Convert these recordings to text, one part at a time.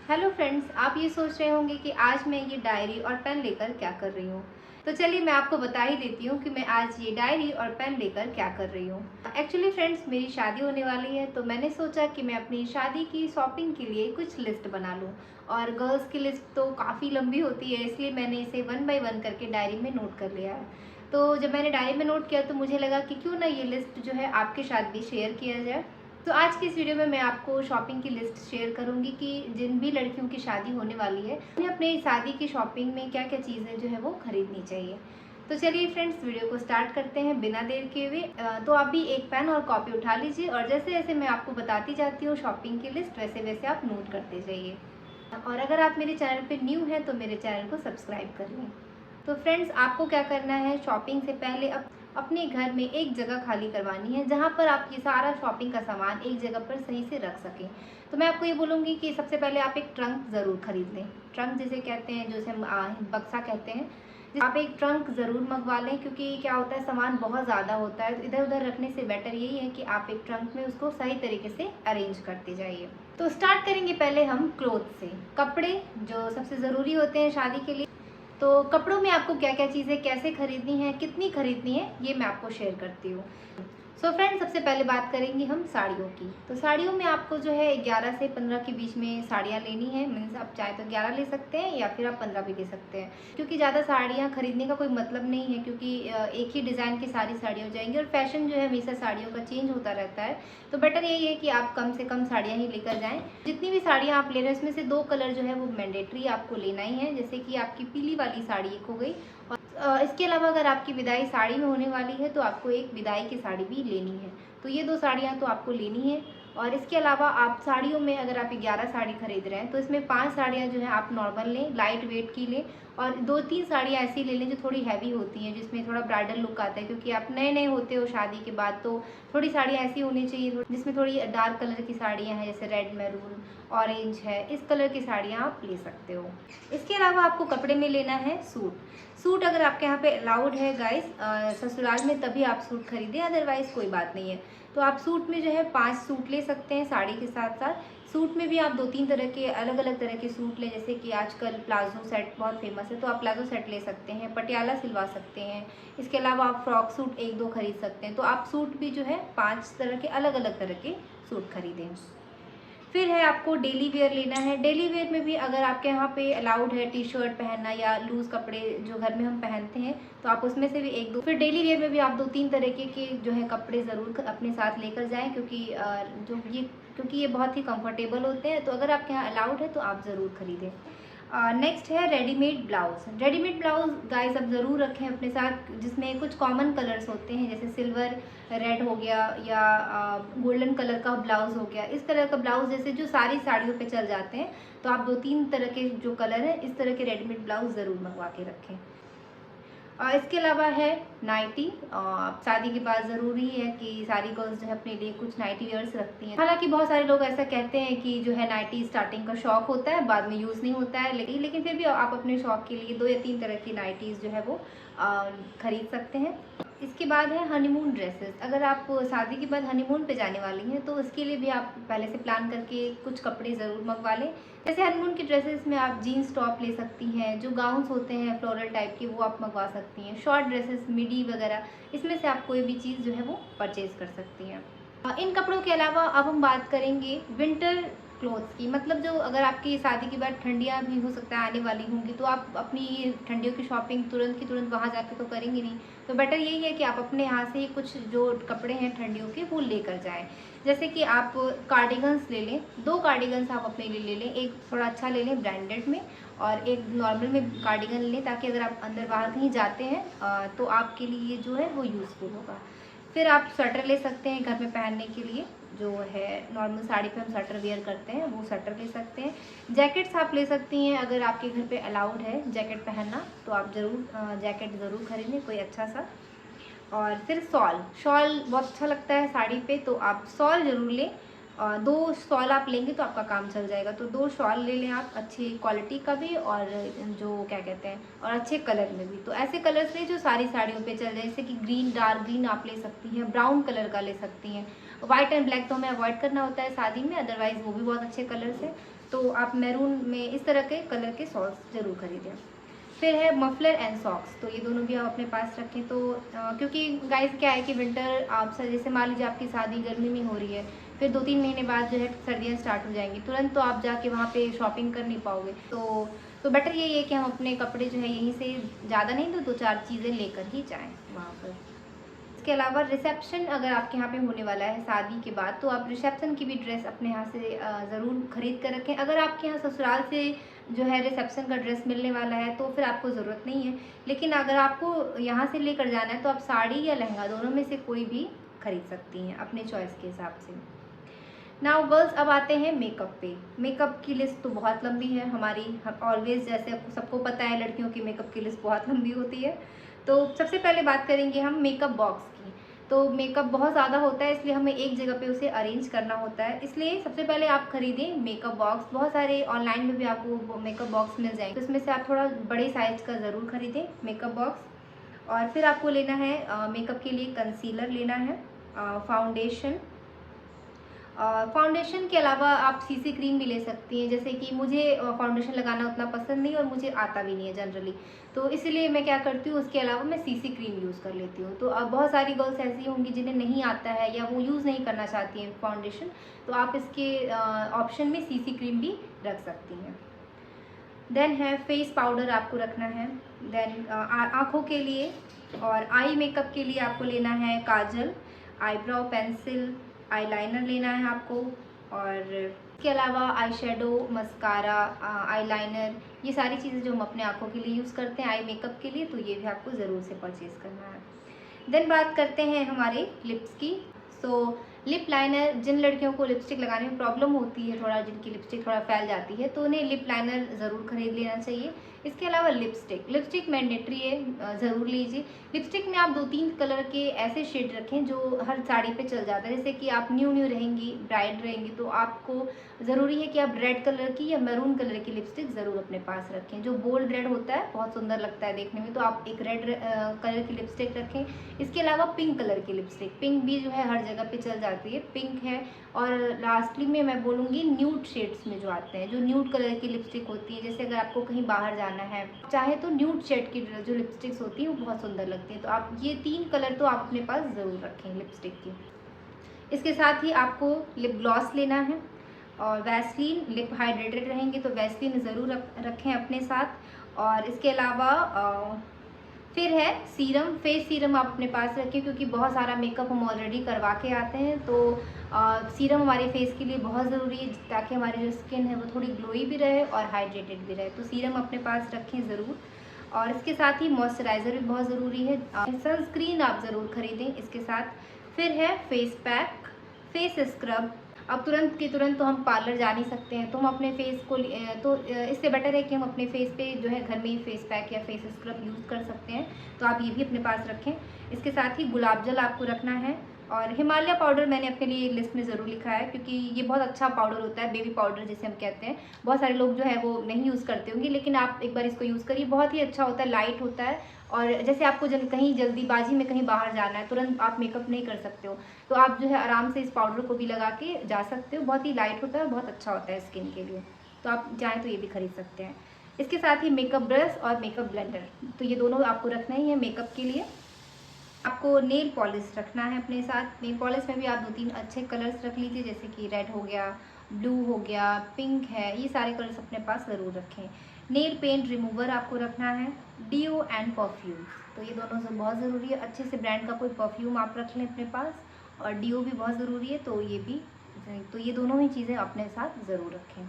Hello friends, आप ये सोच रहे होंगे कि आज मैं ये डायरी और पेन लेकर क्या कर रही हूँ। तो चलिए मैं आपको बता ही देती हूँ कि मैं आज ये डायरी और पेन लेकर क्या कर रही हूँ। एक्चुअली फ्रेंड्स, मेरी शादी होने वाली है तो मैंने सोचा कि मैं अपनी शादी की शॉपिंग के लिए कुछ लिस्ट बना लूँ। और गर्ल्स की लिस्ट तो काफ़ी लंबी होती है, इसलिए मैंने इसे 1 बाय 1 करके डायरी में नोट कर लिया है। तो जब मैंने डायरी में नोट किया तो मुझे लगा कि क्यों ना ये लिस्ट जो है आपके साथ भी शेयर किया जाए। तो आज की इस वीडियो में मैं आपको शॉपिंग की लिस्ट शेयर करूंगी कि जिन भी लड़कियों की शादी होने वाली है उन्हें अपने शादी की शॉपिंग में क्या क्या चीज़ें जो है वो खरीदनी चाहिए। तो चलिए फ्रेंड्स, वीडियो को स्टार्ट करते हैं बिना देर के हुए। तो आप भी एक पेन और कॉपी उठा लीजिए और जैसे जैसे मैं आपको बताती जाती हूँ शॉपिंग की लिस्ट, वैसे वैसे आप नोट करते जाइए। और अगर आप मेरे चैनल पर न्यू हैं तो मेरे चैनल को सब्सक्राइब कर लें। तो फ्रेंड्स, आपको क्या करना है, शॉपिंग से पहले अपने घर में एक जगह खाली करवानी है जहाँ पर आप ये सारा शॉपिंग का सामान एक जगह पर सही से रख सकें। तो मैं आपको ये बोलूँगी कि सबसे पहले आप एक ट्रंक ज़रूर खरीद लें। ट्रंक जिसे कहते हैं, जो हम बक्सा कहते हैं, आप एक ट्रंक ज़रूर मंगवा लें, क्योंकि क्या होता है, सामान बहुत ज़्यादा होता है। इधर उधर रखने से बेटर यही है कि आप एक ट्रंक में उसको सही तरीके से अरेंज करते जाइए। तो स्टार्ट करेंगे पहले हम क्लोथ से। कपड़े जो सबसे ज़रूरी होते हैं शादी के लिए। तो कपड़ों में आपको क्या क्या चीज़ें कैसे खरीदनी है, कितनी खरीदनी है, ये मैं आपको शेयर करती हूँ। सो फ्रेंड्स, सबसे पहले बात करेंगे हम साड़ियों की। तो साड़ियों में आपको जो है 11 से 15 के बीच में साड़ियाँ लेनी है। मीन्स आप चाहे तो 11 ले सकते हैं या फिर आप 15 भी ले सकते हैं, क्योंकि ज़्यादा साड़ियाँ खरीदने का कोई मतलब नहीं है, क्योंकि एक ही डिज़ाइन की सारी साड़ियाँ हो जाएंगी और फैशन जो है हमेशा साड़ियों का चेंज होता रहता है। तो बेटर यही है कि आप कम से कम साड़ियाँ ही लेकर जाएँ। जितनी भी साड़ियाँ आप ले रहे हैं उसमें से 2 कलर जो है वो मैंडेटरी आपको लेना ही है। जैसे कि आपकी पीली वाली साड़ी एक हो गई, इसके अलावा अगर आपकी विदाई साड़ी में होने वाली है तो आपको एक विदाई की साड़ी भी लेनी है। तो ये 2 साड़ियाँ तो आपको लेनी है। और इसके अलावा आप साड़ियों में अगर आप 11 साड़ी खरीद रहे हैं तो इसमें 5 साड़ियाँ जो है आप नॉर्मल लें, लाइट वेट की लें, और 2-3 साड़ियाँ ऐसी ले लें जो थोड़ी हैवी होती हैं, जिसमें थोड़ा ब्राइडल लुक आता है, क्योंकि आप नए नए होते हो शादी के बाद। तो थोड़ी साड़ियाँ ऐसी होनी चाहिए जिसमें थोड़ी डार्क कलर की साड़ियाँ हैं, जैसे रेड, मैरून, ऑरेंज है, इस कलर की साड़ियाँ आप ले सकते हो। इसके अलावा आपको कपड़े में लेना है सूट। सूट अगर आपके यहाँ पे अलाउड है गाइस, ससुराल में, तभी आप सूट खरीदें, अदरवाइज़ कोई बात नहीं है। तो आप सूट में जो है 5 सूट ले सकते हैं साड़ी के साथ साथ। सूट में भी आप 2-3 तरह के अलग अलग तरह के सूट लें, जैसे कि आजकल प्लाजो सेट बहुत फेमस है, तो आप प्लाजो सेट ले सकते हैं, पटियाला सिलवा सकते हैं। इसके अलावा आप फ्रॉक सूट 1-2 खरीद सकते हैं। तो आप सूट भी जो है 5 तरह के अलग अलग तरह के सूट खरीदें। फिर है आपको डेली वेयर लेना है। डेली वेयर में भी अगर आपके यहाँ पे अलाउड है टी शर्ट पहनना या लूज़ कपड़े जो घर में हम पहनते हैं, तो आप उसमें से भी 1-2, फिर डेली वेयर में भी आप 2-3 तरीके के जो है कपड़े ज़रूर अपने साथ लेकर जाएं, क्योंकि ये बहुत ही कंफर्टेबल होते हैं। तो अगर आपके यहाँ अलाउड है तो आप ज़रूर खरीदें। नेक्स्ट है readymade blouse. Readymade blouse guys आप ज़रूर रखें अपने साथ, जिसमें कुछ कॉमन कलर्स होते हैं, जैसे सिल्वर रेड हो गया या गोल्डन कलर का ब्लाउज़ हो गया। इस तरह का ब्लाउज़ जैसे जो सारी साड़ियों पे चल जाते हैं, तो आप 2-3 तरह के जो कलर हैं, इस तरह के रेडीमेड ब्लाउज़ ज़रूर मंगवा के रखें। इसके अलावा है नाइटी। शादी के बाद ज़रूरी है कि सारी गर्ल्स जो है अपने लिए कुछ नाइटी वेयर्स रखती हैं। हालांकि बहुत सारे लोग ऐसा कहते हैं कि जो है नाइटी स्टार्टिंग का शौक होता है, बाद में यूज़ नहीं होता है, लेकिन फिर भी आप अपने शौक के लिए 2 या 3 तरह की नाइटीज़ जो है वो खरीद सकते हैं। इसके बाद है हनीमून ड्रेसेस। अगर आप शादी के बाद हनीमून पे जाने वाली हैं तो उसके लिए भी आप पहले से प्लान करके कुछ कपड़े ज़रूर मंगवा लें। जैसे हनीमून की ड्रेसेस में आप जीन्स टॉप ले सकती हैं, जो गाउन्स होते हैं फ्लोरल टाइप के वो आप मंगवा सकती हैं, शॉर्ट ड्रेसेस, मिडी वगैरह, इसमें से आप कोई भी चीज़ जो है वो परचेज़ कर सकती हैं। इन कपड़ों के अलावा अब हम बात करेंगे विंटर क्लोथ्स की। मतलब जो अगर आपकी शादी के बाद ठंडियाँ भी हो सकता है आने वाली होंगी, तो आप अपनी ठंडियों की शॉपिंग तुरंत की तुरंत वहाँ जाके तो करेंगे नहीं। तो बेटर यही है कि आप अपने यहाँ से ही कुछ जो कपड़े हैं ठंडियों के वो लेकर जाएं। जैसे कि आप कार्डिगन्स ले लें, 2 कार्डिगन्स आप अपने लिए ले लें, एक थोड़ा अच्छा ले लें ब्रांडेड में और एक नॉर्मल में कार्डिगन लें, ताकि अगर आप अंदर बाहर कहीं जाते हैं तो आपके लिए जो है वो यूज़फुल होगा। फिर आप स्वेटर ले सकते हैं घर में पहनने के लिए, जो है नॉर्मल साड़ी पे हम स्वेटर वेयर करते हैं, वो स्वेटर ले सकते हैं। जैकेट्स आप ले सकती हैं, अगर आपके घर पे अलाउड है जैकेट पहनना तो आप ज़रूर जैकेट ज़रूर खरीदें कोई अच्छा सा। और फिर शॉल बहुत अच्छा लगता है साड़ी पे, तो आप शॉल ज़रूर लें। 2 शॉल आप लेंगे तो आपका काम चल जाएगा। तो 2 शॉल ले लें आप, अच्छी क्वालिटी का भी और जो क्या कहते हैं, और अच्छे कलर में भी। तो ऐसे कलर्स लें जो सारी साड़ियों पे चल जाए, जैसे कि ग्रीन, डार्क ग्रीन आप ले सकती हैं, ब्राउन कलर का ले सकती हैं। वाइट एंड ब्लैक तो हमें अवॉइड करना होता है शादी में, अदरवाइज़ वो भी बहुत अच्छे कलर्स हैं। तो आप मैरून में इस तरह के कलर के शॉर्ट्स ज़रूर खरीदें। फिर है मफलर एंड सॉक्स, तो ये दोनों भी आप अपने पास रखें। तो क्योंकि गाइस क्या है कि विंटर आप जैसे मान लीजिए आपकी शादी गर्मी में हो रही है, फिर 2-3 महीने बाद जो है सर्दियाँ स्टार्ट हो जाएंगी, तुरंत तो आप जाके वहाँ पे शॉपिंग कर नहीं पाओगे। तो बेटर यही है कि हम अपने कपड़े जो है यहीं से ज़्यादा नहीं तो 2-4 चीज़ें लेकर ही जाएँ वहाँ पर। इसके अलावा रिसेप्शन अगर आपके यहाँ पे होने वाला है शादी के बाद, तो आप रिसेप्शन की भी ड्रेस अपने यहाँ से ज़रूर खरीद कर रखें। अगर आपके यहाँ ससुराल से जो है रिसेप्शन का ड्रेस मिलने वाला है तो फिर आपको ज़रूरत नहीं है, लेकिन अगर आपको यहाँ से लेकर जाना है तो आप साड़ी या लहंगा दोनों में से कोई भी खरीद सकती हैं अपने चॉइस के हिसाब से। नाउ गर्ल्स, अब आते हैं मेकअप पे। मेकअप की लिस्ट तो बहुत लंबी है हमारी, हम ऑलवेज जैसे आपको सबको पता है लड़कियों की मेकअप की लिस्ट बहुत लंबी होती है। तो सबसे पहले बात करेंगे हम मेकअप बॉक्स की। तो मेकअप बहुत ज़्यादा होता है, इसलिए हमें एक जगह पे उसे अरेंज करना होता है, इसलिए सबसे पहले आप खरीदें मेकअप बॉक्स। बहुत सारे ऑनलाइन में भी आपको मेकअप बॉक्स मिल जाएंगे, तो इसमें से आप थोड़ा बड़े साइज़ का ज़रूर खरीदें मेकअप बॉक्स। और फिर आपको लेना है मेकअप के लिए कंसीलर लेना है, फाउंडेशन। फाउंडेशन के अलावा आप सीसी क्रीम भी ले सकती हैं, जैसे कि मुझे फाउंडेशन लगाना उतना पसंद नहीं और मुझे आता भी नहीं है जनरली, तो इसीलिए मैं क्या करती हूँ उसके अलावा मैं सीसी क्रीम यूज़ कर लेती हूँ। तो अब बहुत सारी गर्ल्स ऐसी होंगी जिन्हें नहीं आता है या वो यूज़ नहीं करना चाहती हैं फाउंडेशन, तो आप इसके ऑप्शन में सीसी क्रीम भी रख सकती हैं। देन है फेस पाउडर आपको रखना है। देन आँखों के लिए और आई मेकअप के लिए आपको लेना है काजल, आईब्रो पेंसिल, आईलाइनर लेना है आपको, और इसके अलावा आई शेडो, मस्कारा, आईलाइनर, ये सारी चीज़ें जो हम अपने आँखों के लिए यूज़ करते हैं आई मेकअप के लिए, तो ये भी आपको ज़रूर से परचेज़ करना है। देन बात करते हैं हमारे लिप्स की। सो लिप लाइनर, जिन लड़कियों को लिपस्टिक लगाने में प्रॉब्लम होती है, थोड़ा जिनकी लिपस्टिक थोड़ा फैल जाती है, तो उन्हें लिप लाइनर ज़रूर खरीद लेना चाहिए। इसके अलावा लिपस्टिक मैंडेटरी है, ज़रूर लीजिए। लिपस्टिक में आप 2-3 कलर के ऐसे शेड रखें जो हर साड़ी पे चल जाता है, जैसे कि आप न्यू रहेंगी, ब्राइड रहेंगी, तो आपको ज़रूरी है कि आप रेड कलर की या मैरून कलर की लिपस्टिक ज़रूर अपने पास रखें। जो बोल्ड रेड होता है बहुत सुंदर लगता है देखने में, तो आप एक रेड कलर की लिपस्टिक रखें। इसके अलावा पिंक कलर की लिपस्टिक, पिंक भी जो है हर जगह पे चल जाती है, पिंक है। और लास्टली में मैं बोलूँगी न्यूड शेड्स में जो आते हैं, जो न्यूड कलर की लिपस्टिक होती है, जैसे अगर आपको कहीं बाहर जाना है चाहे तो न्यूड शेड की जो लिपस्टिक्स होती हैं वो बहुत सुंदर लगती हैं। तो आप ये 3 कलर तो आप अपने पास ज़रूर रखें लिपस्टिक की। इसके साथ ही आपको लिप ग्लॉस लेना है और वैसलीन, लिप हाइड्रेटेड रहेंगे तो वैसलीन ज़रूर रखें अपने साथ। और इसके अलावा फिर है सीरम, फेस सीरम आप अपने पास रखें, क्योंकि बहुत सारा मेकअप हम ऑलरेडी करवा के आते हैं, तो सीरम हमारे फेस के लिए बहुत ज़रूरी है ताकि हमारी जो स्किन है वो थोड़ी ग्लोई भी रहे और हाइड्रेटेड भी रहे, तो सीरम अपने पास रखें ज़रूर। और इसके साथ ही मॉइस्चराइज़र भी बहुत ज़रूरी है, सनस्क्रीन आप ज़रूर खरीदें इसके साथ। फिर है फेस पैक, फेस स्क्रब। अब तुरंत के तुरंत तो हम पार्लर जा नहीं सकते हैं, तो हम अपने फेस को इससे बेटर है कि हम अपने फेस पे जो है घर में ही फेस पैक या फेस स्क्रब यूज़ कर सकते हैं, तो आप ये भी अपने पास रखें। इसके साथ ही गुलाब जल आपको रखना है, और हिमालय पाउडर मैंने अपने लिए लिस्ट में ज़रूर लिखा है, क्योंकि ये बहुत अच्छा पाउडर होता है, बेबी पाउडर जिसे हम कहते हैं। बहुत सारे लोग जो है वो नहीं यूज़ करते होंगे, लेकिन आप एक बार इसको यूज़ करिए, बहुत ही अच्छा होता है, लाइट होता है। और जैसे आपको कहीं जल्दीबाजी में कहीं बाहर जाना है, तुरंत आप मेकअप नहीं कर सकते हो, तो आप जो है आराम से इस पाउडर को भी लगा के जा सकते हो। बहुत ही लाइट होता है और बहुत अच्छा होता है स्किन के लिए, तो आप चाहें तो ये भी खरीद सकते हैं। इसके साथ ही मेकअप ब्रश और मेकअप ब्लेंडर, तो ये दोनों आपको रखना ही है मेकअप के लिए। आपको नेल पॉलिश रखना है अपने साथ। नेल पॉलिश में भी आप 2-3 अच्छे कलर्स रख लीजिए, जैसे कि रेड हो गया, ब्लू हो गया, पिंक है, ये सारे कलर्स अपने पास ज़रूर रखें। नेल पेंट रिमूवर आपको रखना है, डीओ एंड परफ्यूम, तो ये दोनों से बहुत ज़रूरी है। अच्छे से ब्रांड का कोई परफ्यूम आप रख लें अपने पास, और डीओ भी बहुत ज़रूरी है, तो ये दोनों ही चीज़ें अपने साथ ज़रूर रखें।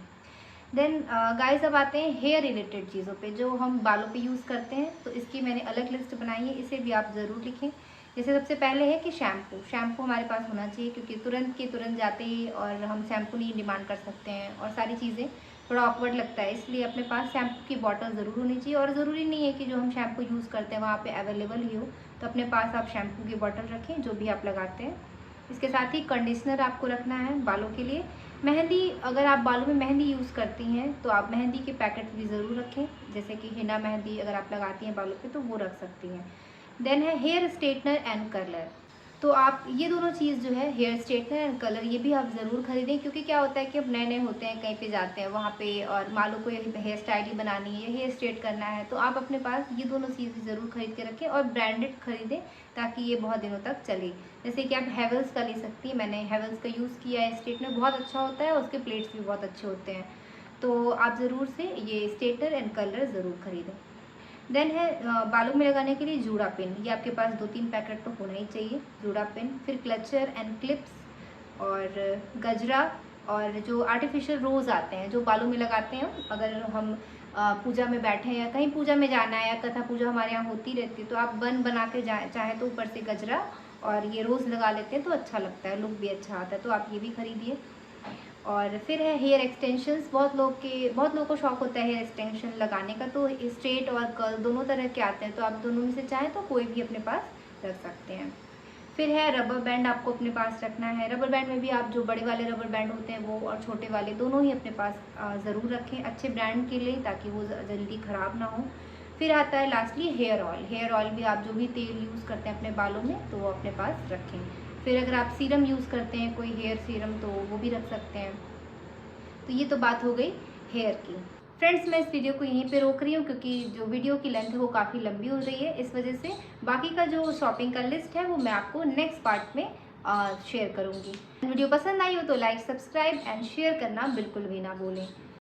देन गाइस, अब आते हैं हेयर रिलेटेड चीज़ों पे जो हम बालों पे यूज़ करते हैं, तो इसकी मैंने अलग लिस्ट बनाई है, इसे भी आप ज़रूर लिखें। जैसे सबसे पहले है कि शैम्पू हमारे पास होना चाहिए, क्योंकि तुरंत के तुरंत जाते ही और हम शैम्पू नहीं डिमांड कर सकते हैं, और सारी चीज़ें थोड़ा ऑकवर्ड लगता है, इसलिए अपने पास शैम्पू की बॉटल ज़रूर होनी चाहिए। और ज़रूरी नहीं है कि जो हम शैम्पू यूज़ करते हैं वहाँ पे अवेलेबल ही हो, तो अपने पास आप शैम्पू की बॉटल रखें जो भी आप लगाते हैं। इसके साथ ही कंडीशनर आपको रखना है बालों के लिए। मेहंदी, अगर आप बालों में मेहंदी यूज़ करती हैं तो आप मेहंदी के पैकेट भी ज़रूर रखें, जैसे कि हिना मेहंदी अगर आप लगाती हैं बालों पे तो वो रख सकती हैं। देन है हेयर स्ट्रेटनर एंड कर्लर, तो आप ये दोनों चीज़ जो है हेयर स्ट्रेटनर एंड कलर ये भी आप ज़रूर खरीदें, क्योंकि क्या होता है कि अब नए-नए होते हैं, कहीं पे जाते हैं वहाँ पे और मान लो कोई हेयर स्टाइल ही बनानी है या हेयर स्ट्रेट करना है, तो आप अपने पास ये दोनों चीज़ें ज़रूर खरीद के रखें और ब्रांडेड खरीदें ताकि ये बहुत दिनों तक चले। जैसे कि आप हैवेल्स का ले सकती हैं, मैंने हैवेल्स का यूज़ किया है, स्ट्रेटनर बहुत अच्छा होता है और उसके प्लेट्स भी बहुत अच्छे होते हैं। तो आप ज़रूर से ये स्ट्रेटनर एंड कलर ज़रूर खरीदें। देन है बालों में लगाने के लिए जूड़ा पिन, ये आपके पास 2-3 पैकेट तो होना ही चाहिए जूड़ा पिन। फिर क्लचर एंड क्लिप्स और गजरा और जो आर्टिफिशियल रोज़ आते हैं जो बालों में लगाते हैं अगर हम पूजा में बैठे हैं या कहीं पूजा में जाना है या कथा पूजा हमारे यहाँ होती रहती है, तो आप बन बना के चाहें तो ऊपर से गजरा और ये रोज़ लगा लेते हैं तो अच्छा लगता है, लुक भी अच्छा आता है, तो आप ये भी खरीदिए। और फिर है हेयर एक्सटेंशंस, बहुत लोगों को शौक होता है हेयर एक्सटेंशन लगाने का, तो स्ट्रेट और कर्ल दोनों तरह के आते हैं, तो आप दोनों में से चाहें तो कोई भी अपने पास रख सकते हैं। फिर है रबर बैंड, आपको अपने पास रखना है। रबर बैंड में भी आप जो बड़े वाले रबर बैंड होते हैं वो और छोटे वाले दोनों ही अपने पास ज़रूर रखें, अच्छे ब्रांड के लिए, ताकि वो जल्दी ख़राब ना हो। फिर आता है lastly hair oil. Hair oil भी आप जो भी तेल यूज़ करते हैं अपने बालों में तो वो अपने पास रखें। फिर अगर आप सीरम यूज़ करते हैं कोई हेयर सीरम तो वो भी रख सकते हैं। तो ये तो बात हो गई हेयर की। फ्रेंड्स, मैं इस वीडियो को यहीं पे रोक रही हूँ क्योंकि जो वीडियो की लेंथ है वो काफ़ी लंबी हो रही है, इस वजह से बाकी का जो शॉपिंग का लिस्ट है वो मैं आपको नेक्स्ट पार्ट में शेयर करूँगी। वीडियो पसंद आई हो तो लाइक, सब्सक्राइब एंड शेयर करना बिल्कुल भी ना भूलें।